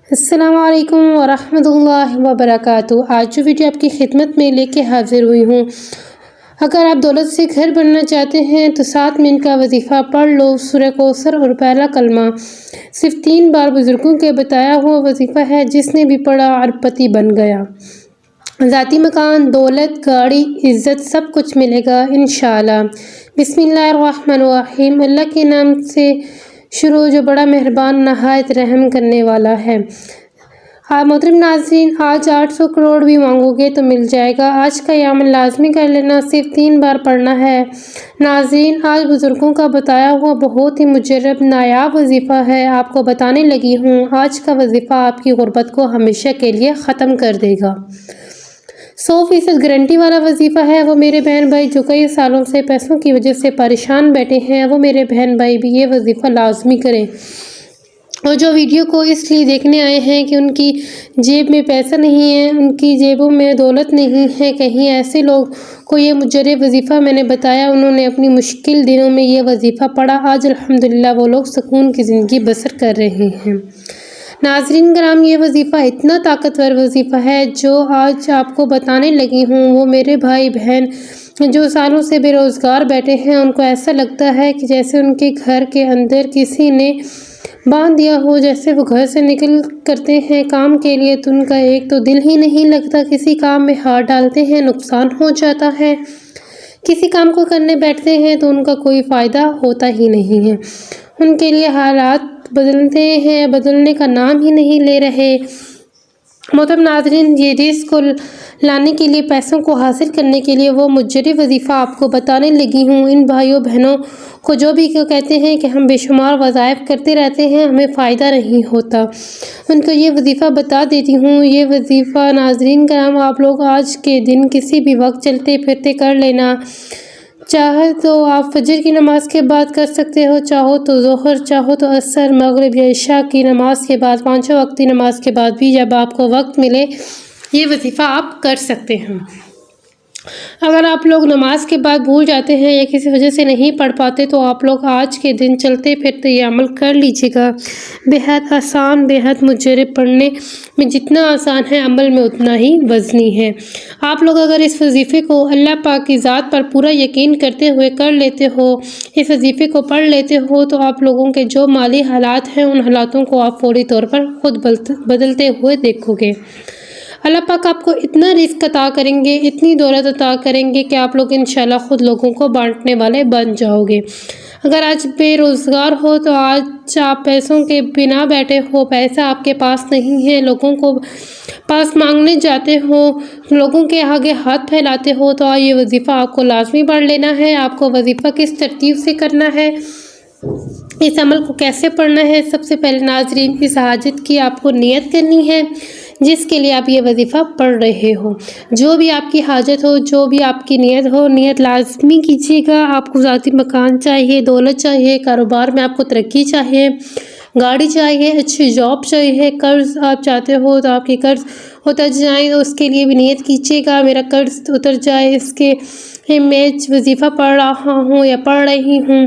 السلام علیکم ورحمۃ اللہ وبرکاتہ۔ آج جو ویڈیو آپ کی خدمت میں لے کے حاضر ہوئی ہوں، اگر آپ دولت سے گھر بننا چاہتے ہیں تو 7 منٹ کا وظیفہ پڑھ لو۔ سورہ کوثر اور پہلا کلمہ صرف 3 بار بزرگوں کے بتایا ہوا وظیفہ ہے، جس نے بھی پڑھا اربپتی بن گیا۔ ذاتی مکان، دولت، گاڑی، عزت سب کچھ ملے گا انشاءاللہ۔ بسم اللہ الرحمن الرحیم۔ اللہ کے نام سے شروع جو بڑا مہربان نہایت رحم کرنے والا ہے۔ محترم ناظرین، آج 800 کروڑ بھی مانگو گے تو مل جائے گا۔ آج کا یہ عمل لازمی کر لینا، صرف 3 بار پڑھنا ہے۔ ناظرین، آج بزرگوں کا بتایا ہوا بہت ہی مجرب نایاب وظیفہ ہے، آپ کو بتانے لگی ہوں۔ آج کا وظیفہ آپ کی غربت کو ہمیشہ کے لیے ختم کر دے گا۔ 100% گارنٹی والا وظیفہ ہے۔ وہ میرے بہن بھائی جو کئی سالوں سے پیسوں کی وجہ سے پریشان بیٹھے ہیں، وہ میرے بہن بھائی بھی یہ وظیفہ لازمی کریں۔ اور جو ویڈیو کو اس لیے دیکھنے آئے ہیں کہ ان کی جیب میں پیسہ نہیں ہے، ان کی جیبوں میں دولت نہیں ہے، کہیں ایسے لوگ کو یہ مجرب وظیفہ میں نے بتایا، انہوں نے اپنی مشکل دنوں میں یہ وظیفہ پڑھا، آج الحمدللہ وہ لوگ سکون کی زندگی بسر کر رہے ہیں۔ ناظرین کرام، یہ وظیفہ اتنا طاقتور وظیفہ ہے جو آج آپ کو بتانے لگی ہوں۔ وہ میرے بھائی بہن جو سالوں سے بے روزگار بیٹھے ہیں، ان کو ایسا لگتا ہے کہ جیسے ان کے گھر کے اندر کسی نے باندھ دیا ہو، جیسے وہ گھر سے نکل کرتے ہیں کام کے لیے تو ان کا ایک تو دل ہی نہیں لگتا، کسی کام میں ہاتھ ڈالتے ہیں نقصان ہو جاتا ہے، کسی کام کو کرنے بیٹھتے ہیں تو ان کا کوئی فائدہ ہوتا ہی نہیں ہے۔ ان کے لیے حالات بدلتے ہیں، بدلنے کا نام ہی نہیں لے رہے۔ محترم ناظرین، یہ رزق کو لانے کے لیے، پیسوں کو حاصل کرنے کے لیے وہ مجرب وظیفہ آپ کو بتانے لگی ہوں۔ ان بھائیوں بہنوں کو جو بھی کہتے ہیں کہ ہم بے شمار وظائف کرتے رہتے ہیں، ہمیں فائدہ نہیں ہوتا، ان کو یہ وظیفہ بتا دیتی ہوں۔ یہ وظیفہ ناظرین کرام آپ لوگ آج کے دن کسی بھی وقت چلتے پھرتے کر لینا۔ چاہے تو آپ فجر کی نماز کے بعد کر سکتے ہو، چاہو تو ظہر، چاہو تو عصر، مغرب یا عشاء کی نماز کے بعد، 5 وقتی نماز کے بعد بھی جب آپ کو وقت ملے یہ وظیفہ آپ کر سکتے ہیں۔ اگر آپ لوگ نماز کے بعد بھول جاتے ہیں یا کسی وجہ سے نہیں پڑھ پاتے تو آپ لوگ آج کے دن چلتے پھرتے یہ عمل کر لیجیے گا۔ بے حد آسان، بے حد مجرب، پڑھنے میں جتنا آسان ہے عمل میں اتنا ہی وزنی ہے۔ آپ لوگ اگر اس وظیفے کو اللہ پاک کی ذات پر پورا یقین کرتے ہوئے کر لیتے ہو، اس وظیفے کو پڑھ لیتے ہو، تو آپ لوگوں کے جو مالی حالات ہیں ان حالاتوں کو آپ فوری طور پر خود بدلتے ہوئے دیکھو گے۔ اللہ پاک آپ کو اتنا رزق عطا کریں گے، اتنی دولت عطا کریں گے کہ آپ لوگ انشاءاللہ خود لوگوں کو بانٹنے والے بن جاؤ گے۔ اگر آج بے روزگار ہو تو آج آپ پیسوں کے بنا بیٹھے ہو، پیسہ آپ کے پاس نہیں ہے، لوگوں کو پاس مانگنے جاتے ہو، لوگوں کے آگے ہاتھ پھیلاتے ہو، تو یہ وظیفہ آپ کو لازمی پڑھ لینا ہے۔ آپ کو وظیفہ کس ترتیب سے کرنا ہے، اس عمل کو کیسے پڑھنا ہے، سب سے پہلے ناظرین اس حاجت کی آپ کو نیت کرنی ہے جس کے لیے آپ یہ وظیفہ پڑھ رہے ہو۔ جو بھی آپ کی حاجت ہو، جو بھی آپ کی نیت ہو، نیت لازمی کیجیے گا۔ آپ کو ذاتی مکان چاہیے، دولت چاہیے، کاروبار میں آپ کو ترقی چاہیے، گاڑی چاہیے، اچھی جاب چاہیے، قرض آپ چاہتے ہو تو آپ کے قرض اتر جائیں، اس کے لیے بھی نیت کیجیے گا میرا قرض اتر جائے، اس کے میں وظیفہ پڑھ رہا ہوں یا پڑھ رہی ہوں،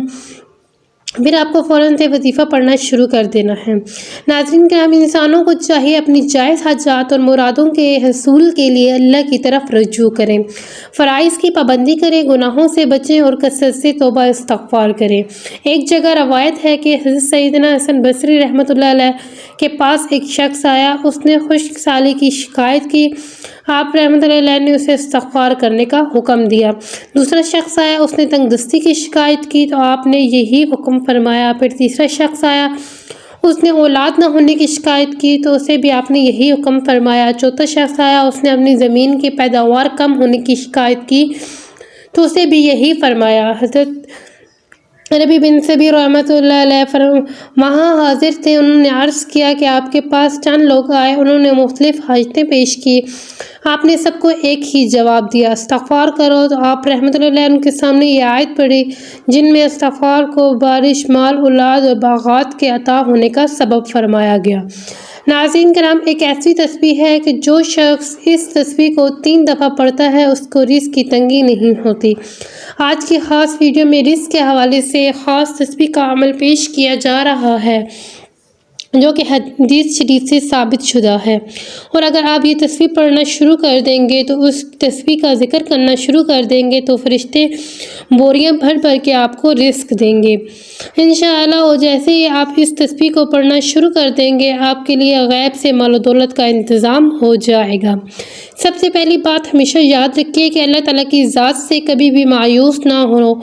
پھر آپ کو فوراً سے وظیفہ پڑھنا شروع کر دینا ہے۔ ناظرین کرام، انسانوں کو چاہیے اپنی جائز حاجات اور مرادوں کے حصول کے لیے اللہ کی طرف رجوع کریں، فرائض کی پابندی کریں، گناہوں سے بچیں اور کثرت سے توبہ استغفار کریں۔ ایک جگہ روایت ہے کہ حضرت سیدنا حسن بصری رحمۃ اللہ علیہ کے پاس ایک شخص آیا، اس نے خشک سالی کی شکایت کی، آپ رحمۃ اللہ علیہ نے اسے استغفار کرنے کا حکم دیا۔ دوسرا شخص آیا، اس نے تنگ دستی کی شکایت کی تو آپ نے یہی حکم فرمایا۔ پھر تیسرا شخص آیا، اس نے اولاد نہ ہونے کی شکایت کی تو اسے بھی آپ نے یہی حکم فرمایا۔ چوتھا شخص آیا، اس نے اپنی زمین کی پیداوار کم ہونے کی شکایت کی تو اسے بھی یہی فرمایا۔ حضرت ربیع بن ثابت رحمۃ اللہ علیہ وہاں حاضر تھے، انہوں نے عرض کیا کہ آپ کے پاس چند لوگ آئے، انہوں نے مختلف حاجتیں پیش کی، آپ نے سب کو ایک ہی جواب دیا، استغفار کرو، تو آپ رحمۃ اللہ علیہ ان کے سامنے یہ آیت پڑھی جن میں استغفار کو بارش، مال، اولاد اور باغات کے عطا ہونے کا سبب فرمایا گیا۔ ناظرین کرام، ایک ایسی تسبیح ہے کہ جو شخص اس تسبیح کو 3 دفعہ پڑھتا ہے اس کو رزق کی تنگی نہیں ہوتی۔ آج کی خاص ویڈیو میں رزق کے حوالے سے خاص تسبیح کا عمل پیش کیا جا رہا ہے۔ جو کہ حدیث شریف سے ثابت شدہ ہے۔ اور اگر آپ یہ تسبیح پڑھنا شروع کر دیں گے تو اس تسبیح کا ذکر کرنا شروع کر دیں گے تو فرشتے بوریاں بھر بھر کے آپ کو رزق دیں گے انشاءاللہ۔ اور جیسے ہی آپ اس تسبیح کو پڑھنا شروع کر دیں گے آپ کے لیے غیب سے مال و دولت کا انتظام ہو جائے گا۔ سب سے پہلی بات ہمیشہ یاد رکھیے کہ اللہ تعالیٰ کی ذات سے کبھی بھی مایوس نہ ہو،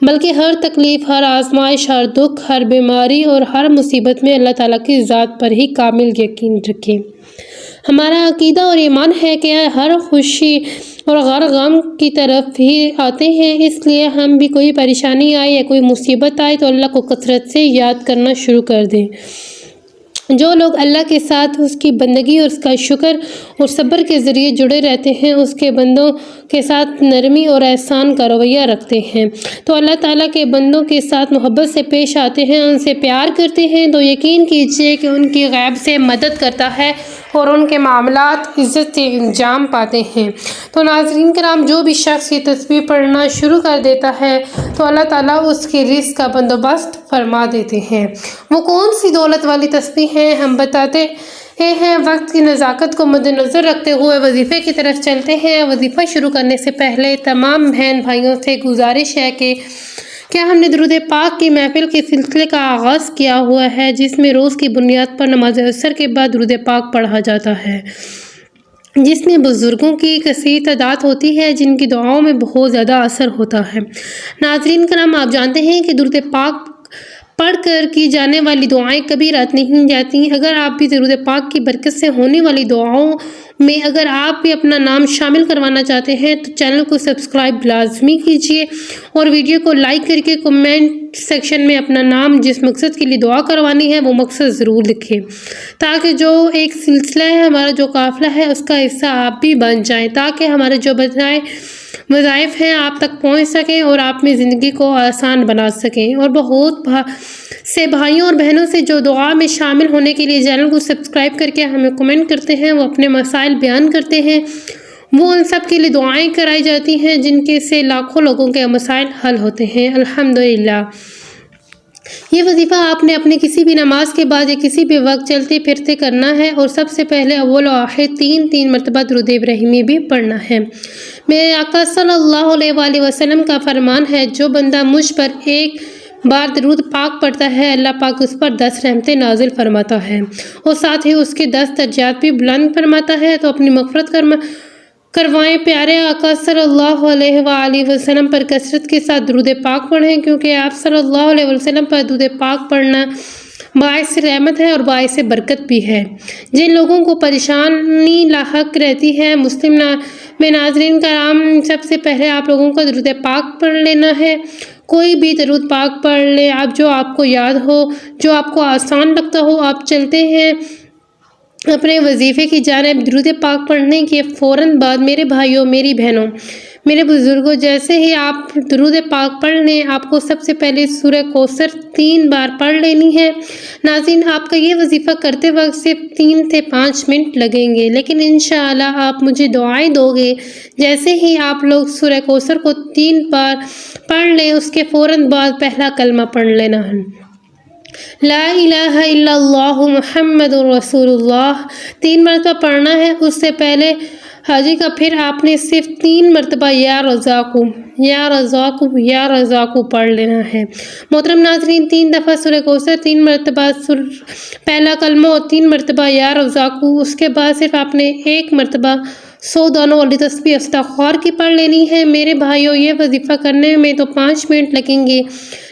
بلکہ ہر تکلیف، ہر آزمائش، ہر دکھ، ہر بیماری اور ہر مصیبت میں اللہ تعالیٰ کی ذات پر ہی کامل یقین رکھیں۔ ہمارا عقیدہ اور ایمان ہے کہ ہر خوشی اور ہر غم کی طرف ہی آتے ہیں، اس لیے ہم بھی کوئی پریشانی آئے یا کوئی مصیبت آئے تو اللہ کو کثرت سے یاد کرنا شروع کر دیں۔ جو لوگ اللہ کے ساتھ اس کی بندگی اور اس کا شکر اور صبر کے ذریعے جڑے رہتے ہیں، اس کے بندوں کے ساتھ نرمی اور احسان کا رویہ رکھتے ہیں، تو اللہ تعالیٰ کے بندوں کے ساتھ محبت سے پیش آتے ہیں، ان سے پیار کرتے ہیں، تو یقین کیجئے کہ ان کی غیب سے مدد کرتا ہے اور ان کے معاملات عزت سے انجام پاتے ہیں۔ تو ناظرین کرام، جو بھی شخص یہ تسبیح پڑھنا شروع کر دیتا ہے تو اللہ تعالیٰ اس کے رزق کا بندوبست فرما دیتے ہیں۔ وہ کون سی دولت والی تسبیح ہیں ہم بتاتے ہیں۔ وقت کی نزاکت کو مد نظر رکھتے ہوئے وظیفے کی طرف چلتے ہیں۔ وظیفہ شروع کرنے سے پہلے تمام بہن بھائیوں سے گزارش ہے کہ کیا ہم نے درود پاک کی محفل کے سلسلے کا آغاز کیا ہوا ہے، جس میں روز کی بنیاد پر نماز عصر کے بعد درود پاک پڑھا جاتا ہے، جس میں بزرگوں کی کثیر تعداد ہوتی ہے جن کی دعاؤں میں بہت زیادہ اثر ہوتا ہے۔ ناظرین کرام، آپ جانتے ہیں کہ درود پاک پڑھ کر کی جانے والی دعائیں کبھی رد نہیں جاتی۔ اگر آپ بھی درود پاک کی برکت سے ہونے والی دعاؤں میں اگر آپ بھی اپنا نام شامل کروانا چاہتے ہیں تو چینل کو سبسکرائب لازمی کیجیے اور ویڈیو کو لائک کر کے کمنٹ سیکشن میں اپنا نام جس مقصد کے لیے دعا کروانی ہے وہ مقصد ضرور لکھیں، تاکہ جو ایک سلسلہ ہے، ہمارا جو قافلہ ہے، اس کا حصہ آپ بھی بن جائیں، تاکہ ہمارے جو وظائف ہیں آپ تک پہنچ سکیں اور آپ میں زندگی کو آسان بنا سکیں۔ اور بہت سے بھائیوں اور بہنوں سے جو دعا میں شامل ہونے کے لیے چینل کو سبسکرائب کر کے ہمیں کمنٹ کرتے ہیں، وہ اپنے مسائل بیان کرتے ہیں، وہ ان سب کے لیے دعائیں کرائی جاتی ہیں جن کے سے لاکھوں لوگوں کے مسائل حل ہوتے ہیں الحمدللہ۔ یہ وظیفہ آپ نے اپنے کسی بھی نماز کے بعد یا کسی بھی وقت چلتے پھرتے کرنا ہے، اور سب سے پہلے اول و آخر تین مرتبہ درود ابراہیمی بھی پڑھنا ہے۔ میرے آقا صلی اللہ علیہ وآلہ وسلم کا فرمان ہے، جو بندہ مجھ پر ایک بار درود پاک پڑھتا ہے اللہ پاک اس پر 10 رحمتیں نازل فرماتا ہے اور ساتھ ہی اس کے 10 درجات بھی بلند فرماتا ہے۔ تو اپنی مغفرت کروائیں، پیارے آقا صلی اللہ علیہ وآلہ وسلم پر کثرت کے ساتھ درود پاک پڑھیں، کیونکہ آپ صلی اللہ علیہ وسلم پر درود پاک پڑھنا باعث رحمت ہے اور باعث برکت بھی ہے۔ جن لوگوں کو پریشانی لاحق رہتی ہے مسلم میں ناظرین کرام، سب سے پہلے آپ لوگوں کو درود پاک پڑھ لینا ہے۔ کوئی بھی درود پاک پڑھ لے آپ، جو آپ کو یاد ہو، جو آپ کو آسان لگتا ہو۔ آپ چلتے ہیں اپنے وظیفے کی جانب۔ درود پاک پڑھنے کے فوراً بعد میرے بھائیوں، میری بہنوں، میرے بزرگوں، جیسے ہی آپ درود پاک پڑھ لیں آپ کو سب سے پہلے سورہ کوثر 3 بار پڑھ لینی ہے۔ ناظرین، آپ کا یہ وظیفہ کرتے وقت صرف 3 سے 5 منٹ لگیں گے، لیکن انشاءاللہ آپ مجھے دعائیں دو گے۔ جیسے ہی آپ لوگ سورہ کوثر کو 3 بار پڑھ لیں اس کے فوراً بعد پہلا کلمہ پڑھ لینا ہے، لا الہ الا اللہ محمد رسول اللہ، 3 مرتبہ پڑھنا ہے۔ اس سے پہلے حاجی کا پھر آپ نے صرف 3 مرتبہ یا رزاقو یا رزاقو یا رزاقو پڑھ لینا ہے۔ محترم ناظرین، 3 دفعہ سورہ کوثر، 3 مرتبہ پہلا کلمہ اور 3 مرتبہ یا رزاقو، اس کے بعد صرف آپ نے 1 مرتبہ 100 دانوں والی تسبیح استغفار کی پڑھ لینی ہے۔ میرے بھائیوں، یہ وظیفہ کرنے میں تو 5 منٹ لگیں گے،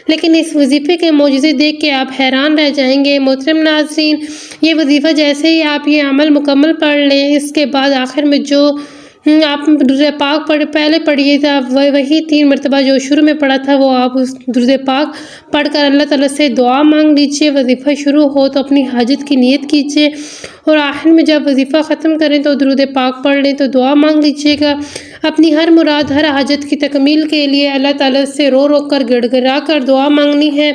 لیکن اس وظیفے کے معجزے دیکھ کے آپ حیران رہ جائیں گے۔ محترم ناظرین، یہ وظیفہ جیسے ہی آپ یہ عمل مکمل پڑھ لیں، اس کے بعد آخر میں جو آپ درود پاک پہلے پڑھیے تھا وہی 3 مرتبہ جو شروع میں پڑھا تھا وہ آپ اس درود پاک پڑھ کر اللہ تعالیٰ سے دعا مانگ لیجیے۔ وظیفہ شروع ہو تو اپنی حاجت کی نیت کیجیے، اور آخر میں جب وظیفہ ختم کریں تو درود پاک پڑھ لیں تو دعا مانگ لیجیے گا۔ اپنی ہر مراد، ہر حاجت کی تکمیل کے لیے اللہ تعالیٰ سے رو رو کر گڑ گڑا کر دعا مانگنی ہے۔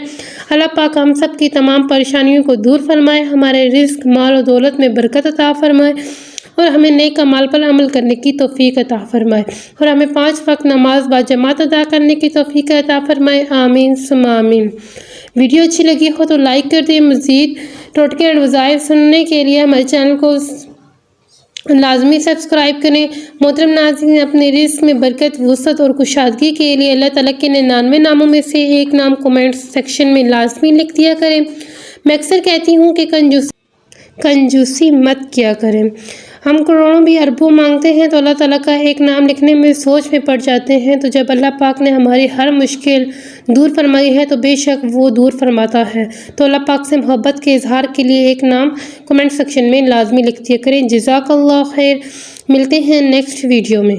اللہ پاک ہم سب کی تمام پریشانیوں کو دور فرمائے، ہمارے رزق، مال و دولت میں برکت عطا فرمائے، اور ہمیں نیک اعمال پر عمل کرنے کی توفیق عطا فرمائے اور ہمیں 5 وقت نماز باجماعت ادا کرنے کی توفیق عطا فرمائے، آمین ثم آمین۔ ویڈیو اچھی لگی ہو تو لائک کر دیں۔ مزید ٹوٹکے اور وظائف سننے کے لیے ہمارے چینل کو لازمی سبسکرائب کریں۔ محترم ناظرین، اپنے رزق میں برکت، وسعت اور کشادگی کے لیے اللہ تعالیٰ کے 99 ناموں میں سے ایک نام کومنٹ سیکشن میں لازمی لکھ دیا کریں۔ میں اکثر کہتی ہوں کہ کنجوسی مت کیا کریں۔ ہم کروڑوں بھی اربوں مانگتے ہیں تو اللہ تعالیٰ کا ایک نام لکھنے میں سوچ میں پڑ جاتے ہیں، تو جب اللہ پاک نے ہماری ہر مشکل دور فرمائی ہے تو بے شک وہ دور فرماتا ہے۔ تو اللہ پاک سے محبت کے اظہار کے لیے ایک نام کومنٹ سیکشن میں لازمی لکھ دیا کریں۔ جزاک اللہ خیر۔ ملتے ہیں نیکسٹ ویڈیو میں۔